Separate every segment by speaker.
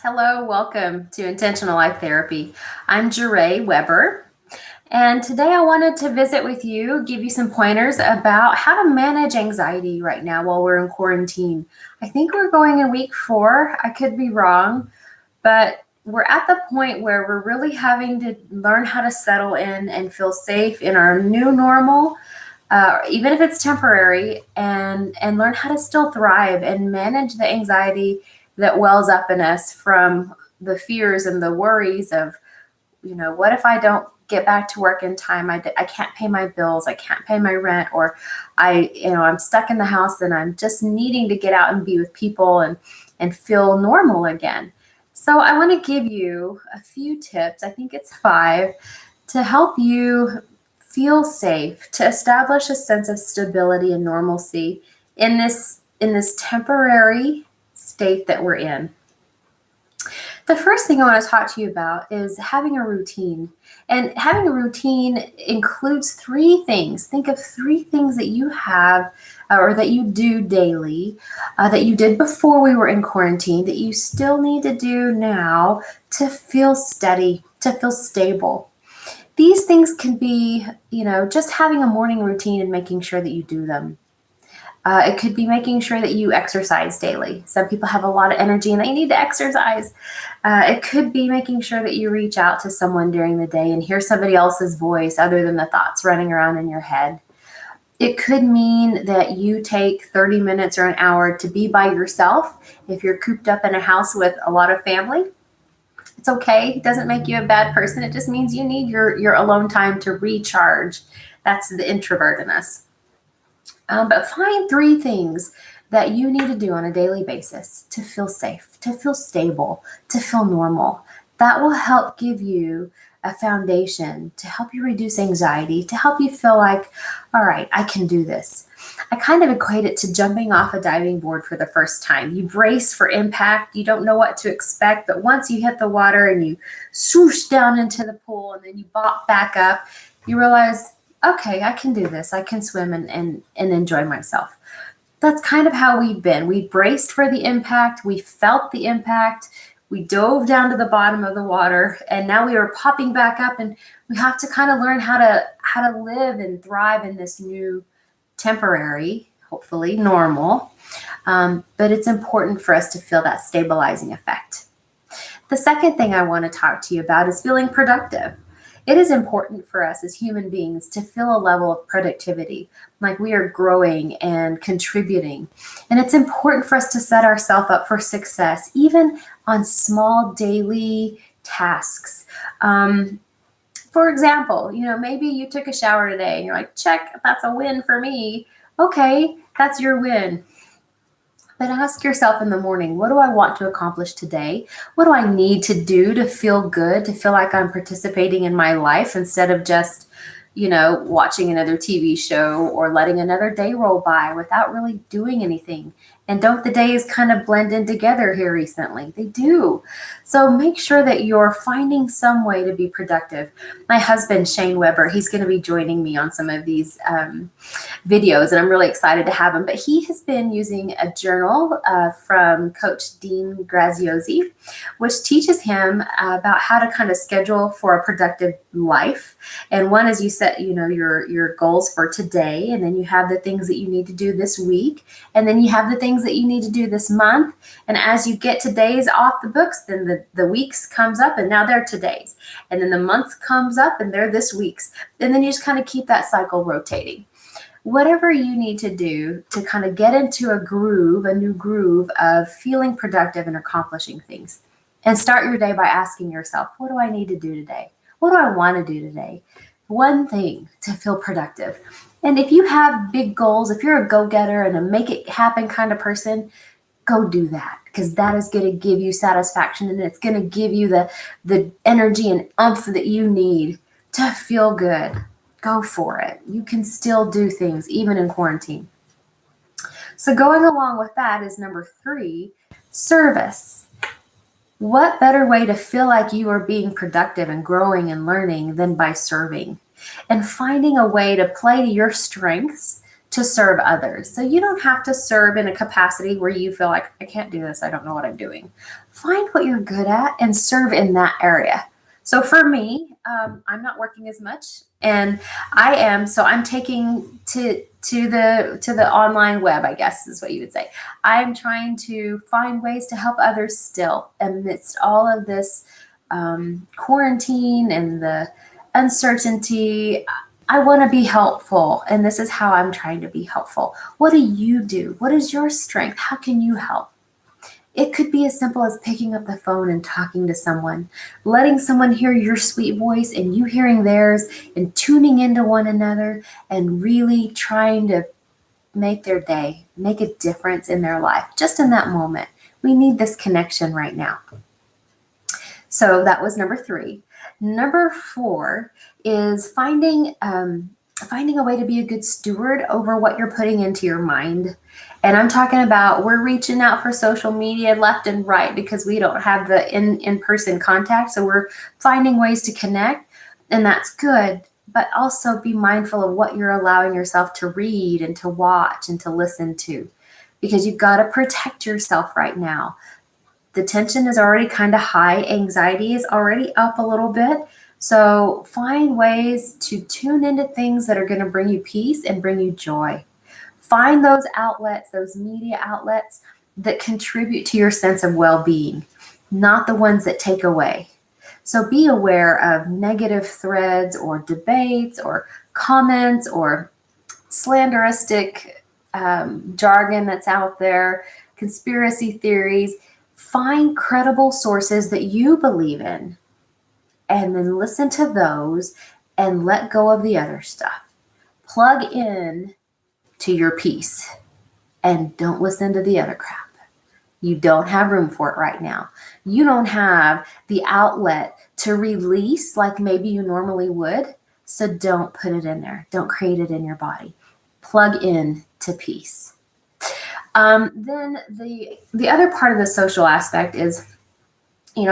Speaker 1: Hello, welcome to Intentional Life Therapy. I'm Jeray Weber, and today I wanted to visit with you, give you some pointers about how to manage anxiety right now while we're in quarantine. I think we're going in week 4. I could be wrong, but we're at the point where we're really having to learn how to settle in and feel safe in our new normal. Even if it's temporary, and learn how to still thrive and manage the anxiety that wells up in us from the fears and the worries of, what if I don't get back to work in time? I can't pay my bills. I can't pay my rent, or I'm stuck in the house and I'm just needing to get out and be with people and feel normal again. So I want to give you a few tips. I think it's 5 to help you feel safe, to establish a sense of stability and normalcy in this temporary state that we're in. The first thing I want to talk to you about is having a routine. And having a routine includes 3 things. Think of 3 things that you have or that you do daily, that you did before we were in quarantine, that you still need to do now to feel steady, to feel stable. These things can be, just having a morning routine and making sure that you do them. It could be making sure that you exercise daily. Some people have a lot of energy and they need to exercise. It could be making sure that you reach out to someone during the day and hear somebody else's voice other than the thoughts running around in your head. It could mean that you take 30 minutes or an hour to be by yourself. If you're cooped up in a house with a lot of family, it's okay. It doesn't make you a bad person. It just means you need your alone time to recharge. That's the introvert in us. But find 3 things that you need to do on a daily basis to feel safe, to feel stable, to feel normal. That will help give you a foundation to help you reduce anxiety, to help you feel like, all right, I can do this. I kind of equate it to jumping off a diving board for the first time. You brace for impact. You don't know what to expect, but once you hit the water and you swoosh down into the pool and then you bop back up, you realize, okay, I can do this. I can swim and enjoy myself. That's kind of how we've been. We braced for the impact. We felt the impact. We dove down to the bottom of the water, and now we are popping back up, and we have to kind of learn how to live and thrive in this new temporary, hopefully normal. But it's important for us to feel that stabilizing effect. The second thing I want to talk to you about is feeling productive. It is important for us as human beings to feel a level of productivity, like we are growing and contributing. And it's important for us to set ourselves up for success, even on small daily tasks. For example, maybe you took a shower today and you're like, check, that's a win for me. Okay, that's your win. But ask yourself in the morning, what do I want to accomplish today? What do I need to do to feel good, to feel like I'm participating in my life instead of just, watching another TV show or letting another day roll by without really doing anything? And don't the days kind of blend in together here recently? They do. So make sure that you're finding some way to be productive. My husband, Shane Weber, he's going to be joining me on some of these videos, and I'm really excited to have him. But he has been using a journal from Coach Dean Graziosi, which teaches him about how to kind of schedule for a productive life. And one is you set, your goals for today, and then you have the things that you need to do this week, and then you have the things that you need to do this month. And as you get today's off the books, then the weeks comes up and now they're today's. And then the month comes up and they're this week's. And then you just kind of keep that cycle rotating. Whatever you need to do to kind of get into a new groove of feeling productive and accomplishing things. And start your day by asking yourself, what do I need to do today? What do I want to do today? One thing to feel productive. And if you have big goals, if you're a go-getter and a make it happen kind of person, go do that, because that is going to give you satisfaction, and it's going to give you the energy and oomph that you need to feel good. Go for it. You can still do things even in quarantine. So going along with that is number 3, service. What better way to feel like you are being productive and growing and learning than by serving? And finding a way to play to your strengths to serve others. So you don't have to serve in a capacity where you feel like, I can't do this, I don't know what I'm doing. Find what you're good at and serve in that area. So for me, I'm not working as much, and I'm taking to the online web, I guess is what you would say. I'm trying to find ways to help others still amidst all of this quarantine and the uncertainty. I want to be helpful, and this is how I'm trying to be helpful. What do you do? What is your strength? How can you help? It could be as simple as picking up the phone and talking to someone, letting someone hear your sweet voice and you hearing theirs, and tuning into one another and really trying to make their day, make a difference in their life, just in that moment. We need this connection right now. So that was number 3. Number 4 is finding a way to be a good steward over what you're putting into your mind. And I'm talking about, we're reaching out for social media left and right because we don't have the in-person contact. So we're finding ways to connect, and that's good. But also be mindful of what you're allowing yourself to read and to watch and to listen to, because you've got to protect yourself right now. The tension is already kind of high. Anxiety is already up a little bit. So find ways to tune into things that are going to bring you peace and bring you joy. Find those outlets, those media outlets that contribute to your sense of well-being, not the ones that take away. So be aware of negative threads or debates or comments or slanderistic jargon that's out there, conspiracy theories. Find credible sources that you believe in, and then listen to those and let go of the other stuff. Plug in to your peace and don't listen to the other crap. You don't have room for it right now. You don't have the outlet to release like maybe you normally would. So don't put it in there. Don't create it in your body. Plug in to peace. Then the other part of the social aspect is,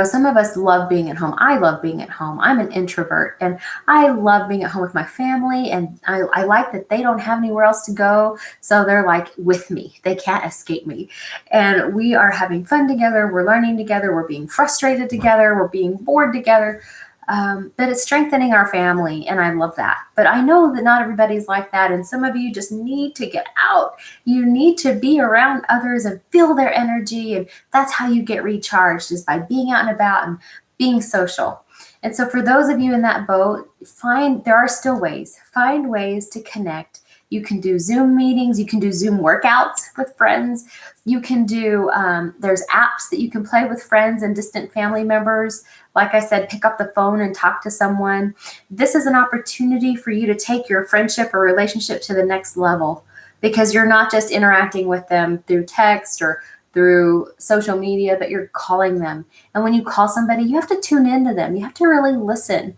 Speaker 1: some of us love being at home. I love being at home. I'm an introvert, and I love being at home with my family, and I like that they don't have anywhere else to go, so they're like with me. They can't escape me. And we are having fun together. We're learning together. We're being frustrated together. We're being bored together. But it's strengthening our family, and I love that. But I know that not everybody's like that, and some of you just need to get out. You need to be around others and feel their energy, and that's how you get recharged, is by being out and about and being social. And so for those of you in that boat, there are still ways. Find ways to connect. You can do Zoom meetings. You can do Zoom workouts with friends. You can do, there's apps that you can play with friends and distant family members. Like I said, pick up the phone and talk to someone. This is an opportunity for you to take your friendship or relationship to the next level, because you're not just interacting with them through text or through social media, but you're calling them. And when you call somebody, you have to tune into them. You have to really listen.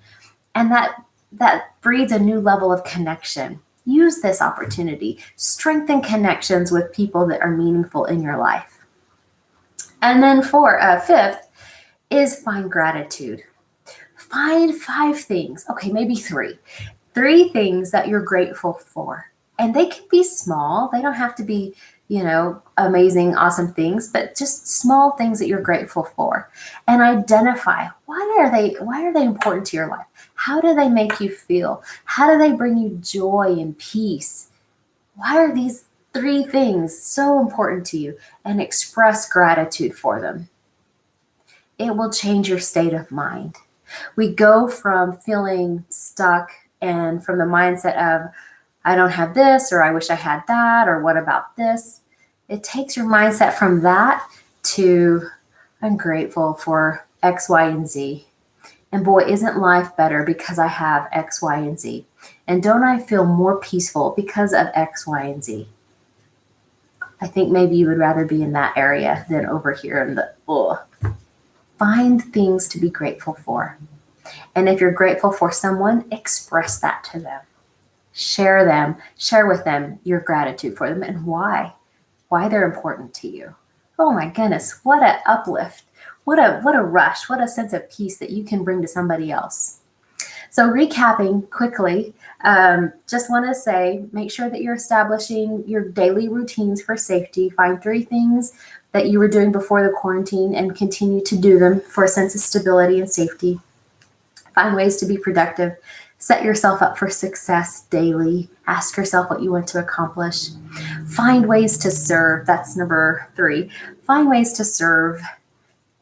Speaker 1: And that breeds a new level of connection. Use this opportunity. Strengthen connections with people that are meaningful in your life. And then fifth is find gratitude. Find 5 things, okay, maybe 3 things that you're grateful for. And they can be small. They don't have to be, amazing, awesome things, but just small things that you're grateful for. And identify, why are they important to your life? How do they make you feel? How do they bring you joy and peace? Why are these 3 things so important to you? And express gratitude for them. It will change your state of mind. We go from feeling stuck and from the mindset of, I don't have this, or I wish I had that, or what about this? It takes your mindset from that to, I'm grateful for X, Y, and Z. And boy, isn't life better because I have X, Y, and Z? And don't I feel more peaceful because of X, Y, and Z? I think maybe you would rather be in that area than over here in the, Find things to be grateful for. And if you're grateful for someone, express that to them. Share with them your gratitude for them and why they're important to you. Oh my goodness, what an uplift. What a rush, what a sense of peace that you can bring to somebody else. So recapping quickly, just want to say, make sure that you're establishing your daily routines for safety. Find 3 things that you were doing before the quarantine and continue to do them for a sense of stability and safety. Find ways to be productive. Set yourself up for success daily. Ask yourself what you want to accomplish. Find ways to serve. That's number 3. Find ways to serve.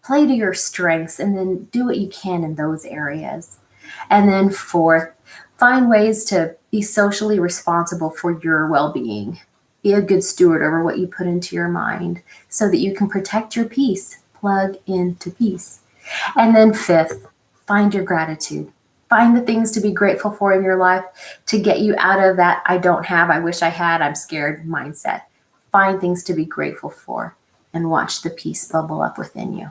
Speaker 1: Play to your strengths and then do what you can in those areas. And then 4th, find ways to be socially responsible for your well-being. Be a good steward over what you put into your mind so that you can protect your peace. Plug into peace. And then 5th, find your gratitude. Find the things to be grateful for in your life to get you out of that I don't have, I wish I had, I'm scared mindset. Find things to be grateful for and watch the peace bubble up within you.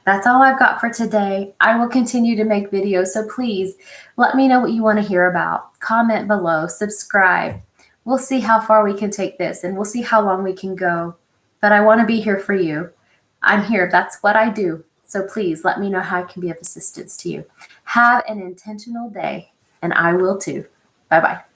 Speaker 1: That's all I've got for today. I will continue to make videos, so please let me know what you want to hear about. Comment below, subscribe. We'll see how far we can take this, and we'll see how long we can go. But I want to be here for you. I'm here. That's what I do. So please let me know how I can be of assistance to you. Have an intentional day, and I will too. Bye-bye.